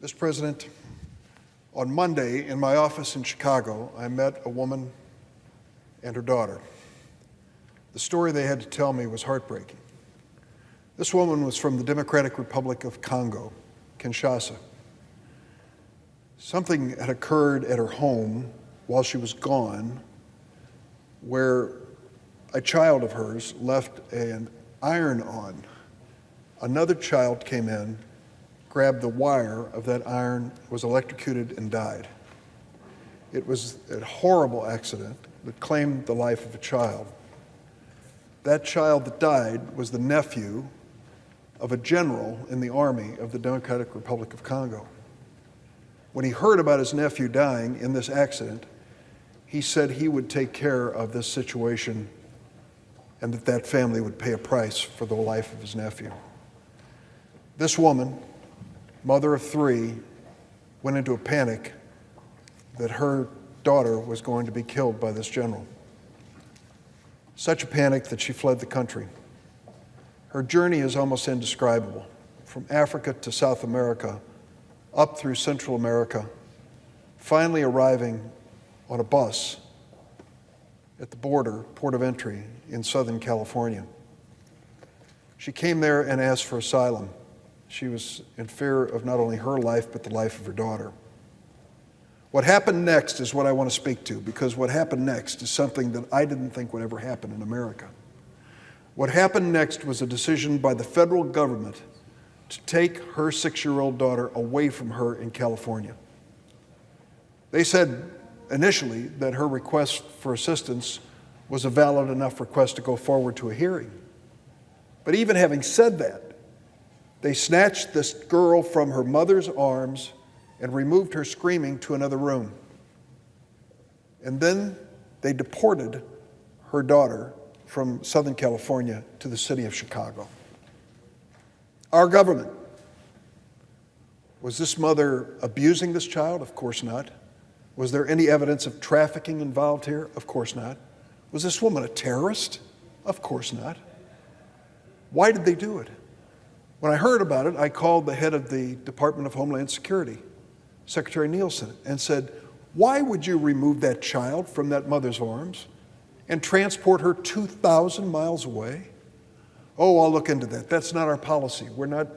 Mr. President, on Monday in my office in Chicago, I met a woman and her daughter. The story they had to tell me was heartbreaking. This woman was from the Democratic Republic of Congo, Kinshasa. Something had occurred at her home while she was gone where a child of hers left an iron on. Another child came in, grabbed the wire of that iron, was electrocuted, and died. It was a horrible accident that claimed the life of a child. That child that died was the nephew of a general in the army of the Democratic Republic of Congo. When he heard about his nephew dying in this accident, he said he would take care of this situation and that family would pay a price for the life of his nephew. This woman, mother of three, went into a panic that her daughter was going to be killed by this general. Such a panic that she fled the country. Her journey is almost indescribable. From Africa to South America, up through Central America, finally arriving on a bus at the border, port of entry in Southern California. She came there and asked for asylum. She was in fear of not only her life, but the life of her daughter. What happened next is what I want to speak to, because what happened next is something that I didn't think would ever happen in America. What happened next was a decision by the federal government to take her 6-year-old daughter away from her in California. They said initially that her request for assistance was a valid enough request to go forward to a hearing. But even having said that, they snatched this girl from her mother's arms and removed her screaming to another room. And then they deported her daughter from Southern California to the city of Chicago. Our government. Was this mother abusing this child? Of course not. Was there any evidence of trafficking involved here? Of course not. Was this woman a terrorist? Of course not. Why did they do it? When I heard about it, I called the head of the Department of Homeland Security, Secretary Nielsen, and said, why would you remove that child from that mother's arms and transport her 2,000 miles away? Oh, I'll look into that. That's not our policy. We're not,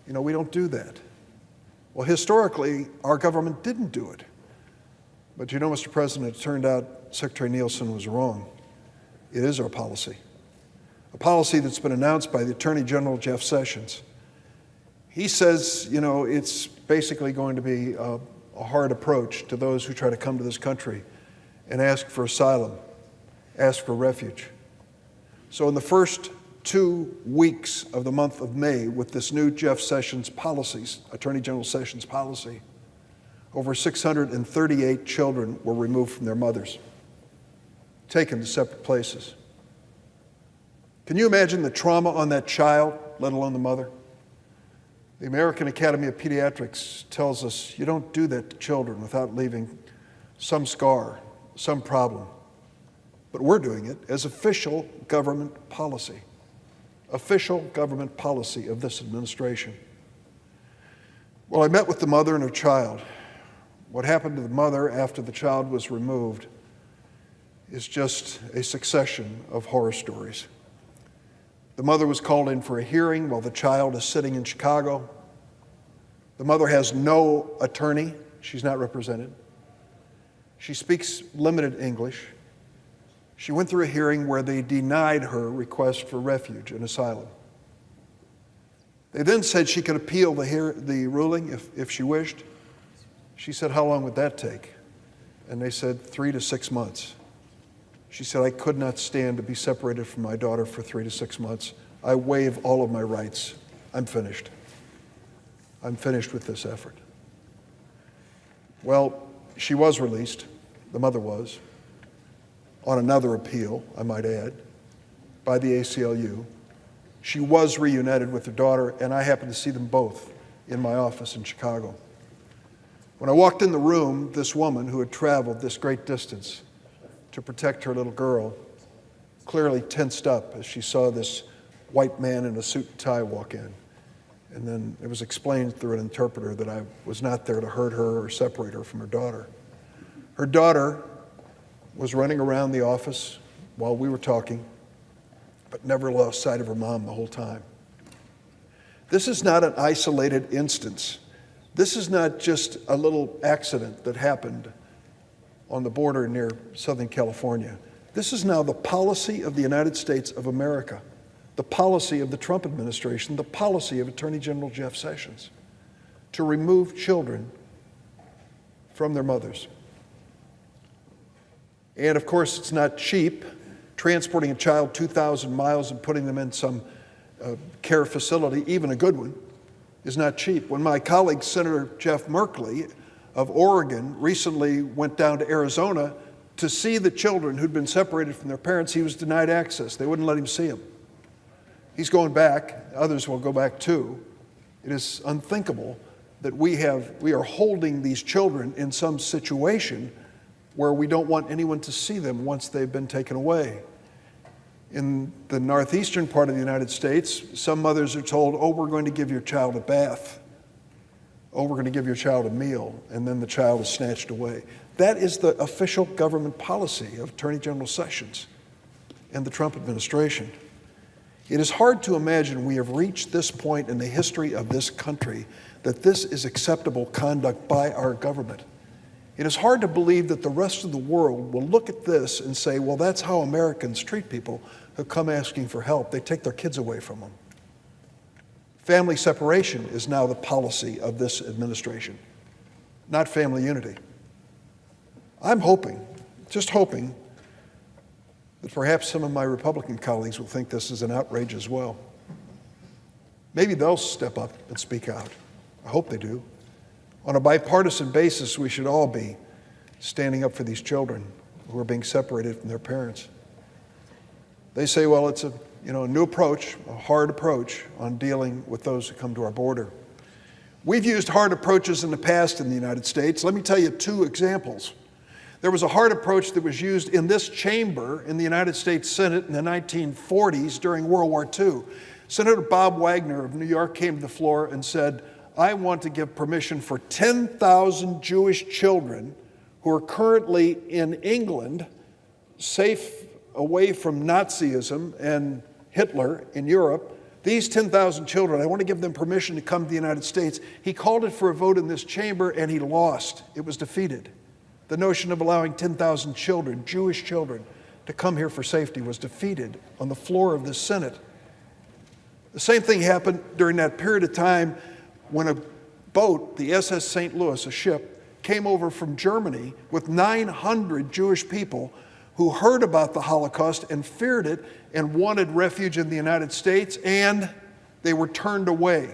we don't do that. Well, historically, our government didn't do it. But Mr. President, it turned out Secretary Nielsen was wrong. It is our policy. A policy that's been announced by the Attorney General, Jeff Sessions. He says, it's basically going to be a hard approach to those who try to come to this country and ask for asylum, ask for refuge. So in the first 2 weeks of the month of May, with this new Jeff Sessions policies, Attorney General Sessions policy, over 638 children were removed from their mothers, taken to separate places. Can you imagine the trauma on that child, let alone the mother? The American Academy of Pediatrics tells us you don't do that to children without leaving some scar, some problem. But we're doing it as official government policy of this administration. Well, I met with the mother and her child. What happened to the mother after the child was removed is just a succession of horror stories. The mother was called in for a hearing while the child is sitting in Chicago. The mother has no attorney. She's not represented. She speaks limited English. She went through a hearing where they denied her request for refuge and asylum. They then said she could appeal the ruling if she wished. She said, how long would that take? And they said 3 to 6 months. She said, I could not stand to be separated from my daughter for 3 to 6 months. I waive all of my rights. I'm finished. I'm finished with this effort. Well, she was released, the mother was, on another appeal, I might add, by the ACLU. She was reunited with her daughter, and I happened to see them both in my office in Chicago. When I walked in the room, this woman who had traveled this great distance to protect her little girl clearly tensed up as she saw this white man in a suit and tie walk in. And then it was explained through an interpreter that I was not there to hurt her or separate her from her daughter. Her daughter was running around the office while we were talking, but never lost sight of her mom the whole time. This is not an isolated instance. This is not just a little accident that happened on the border near Southern California. This is now the policy of the United States of America, the policy of the Trump administration, the policy of Attorney General Jeff Sessions, to remove children from their mothers. And of course, it's not cheap. Transporting a child 2,000 miles and putting them in some care facility, even a good one, is not cheap. When my colleague, Senator Jeff Merkley of Oregon, recently went down to Arizona to see the children who'd been separated from their parents, he was denied access. They wouldn't let him see them. He's going back. Others will go back too. It is unthinkable that we are holding these children in some situation where we don't want anyone to see them once they've been taken away. In the northeastern part of the United States, some mothers are told, oh, we're going to give your child a bath. Oh, we're going to give your child a meal, and then the child is snatched away. That is the official government policy of Attorney General Sessions and the Trump administration. It is hard to imagine we have reached this point in the history of this country that this is acceptable conduct by our government. It is hard to believe that the rest of the world will look at this and say, well, that's how Americans treat people who come asking for help. They take their kids away from them. Family separation is now the policy of this administration, not family unity. I'm hoping, just hoping, that perhaps some of my Republican colleagues will think this is an outrage as well. Maybe they'll step up and speak out. I hope they do. On a bipartisan basis, we should all be standing up for these children who are being separated from their parents. They say, well, it's a new approach, a hard approach on dealing with those who come to our border. We've used hard approaches in the past in the United States. Let me tell you two examples. There was a hard approach that was used in this chamber in the United States Senate in the 1940s during World War II. Senator Bob Wagner of New York came to the floor and said, I want to give permission for 10,000 Jewish children who are currently in England, safe away from Nazism and Hitler in Europe. These 10,000 children, I want to give them permission to come to the United States. He called it for a vote in this chamber and he lost. It was defeated. The notion of allowing 10,000 children, Jewish children, to come here for safety was defeated on the floor of the Senate. The same thing happened during that period of time when a boat, the SS St. Louis, a ship, came over from Germany with 900 Jewish people who heard about the Holocaust and feared it and wanted refuge in the United States, and they were turned away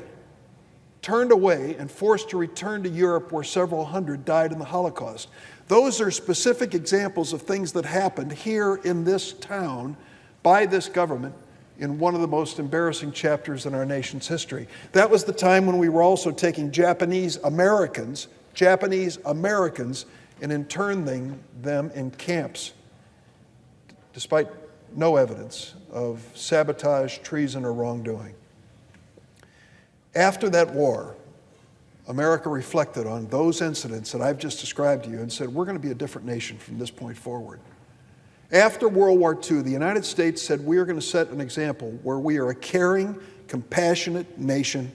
and forced to return to Europe, where several hundred died in the Holocaust. Those are specific examples of things that happened here in this town by this government in one of the most embarrassing chapters in our nation's history. That was the time when we were also taking Japanese Americans, and interning them in camps, despite no evidence of sabotage, treason, or wrongdoing. After that war, America reflected on those incidents that I've just described to you and said, we're going to be a different nation from this point forward. After World War II, the United States said we are going to set an example where we are a caring, compassionate nation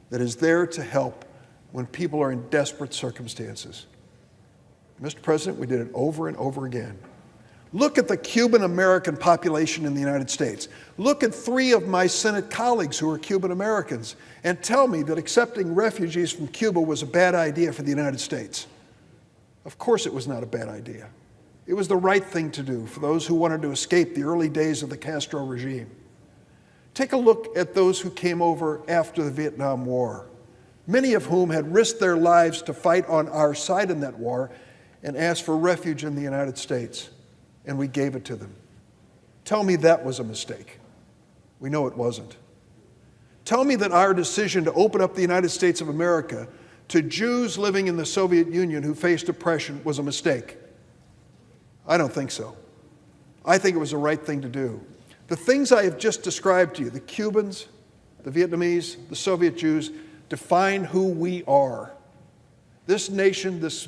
that is there to help when people are in desperate circumstances. Mr. President, we did it over and over again. Look at the Cuban American population in the United States. Look at 3 of my Senate colleagues who are Cuban Americans and tell me that accepting refugees from Cuba was a bad idea for the United States. Of course it was not a bad idea. It was the right thing to do for those who wanted to escape the early days of the Castro regime. Take a look at those who came over after the Vietnam War, many of whom had risked their lives to fight on our side in that war and asked for refuge in the United States, and we gave it to them. Tell me that was a mistake. We know it wasn't. Tell me that our decision to open up the United States of America to Jews living in the Soviet Union who faced oppression was a mistake. I don't think so. I think it was the right thing to do. The things I have just described to you, the Cubans, the Vietnamese, the Soviet Jews, define who we are. This nation, this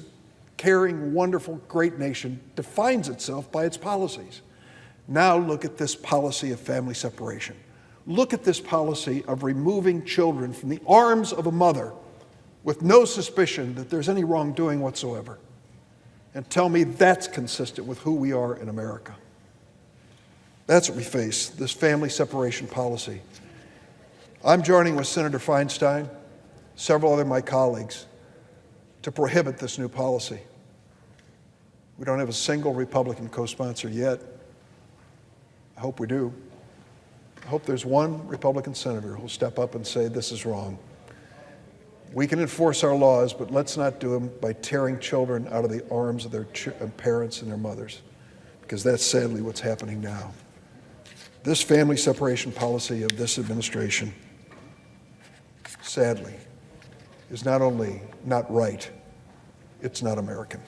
caring, wonderful, great nation, defines itself by its policies. Now look at this policy of family separation. Look at this policy of removing children from the arms of a mother with no suspicion that there's any wrongdoing whatsoever. And tell me that's consistent with who we are in America. That's what we face, this family separation policy. I'm joining with Senator Feinstein, several other of my colleagues, to prohibit this new policy. We don't have a single Republican co-sponsor yet. I hope we do. I hope there's one Republican senator who'll step up and say this is wrong. We can enforce our laws, but let's not do them by tearing children out of the arms of their parents and their mothers, because that's sadly what's happening now. This family separation policy of this administration, sadly, is not only not right, it's not American.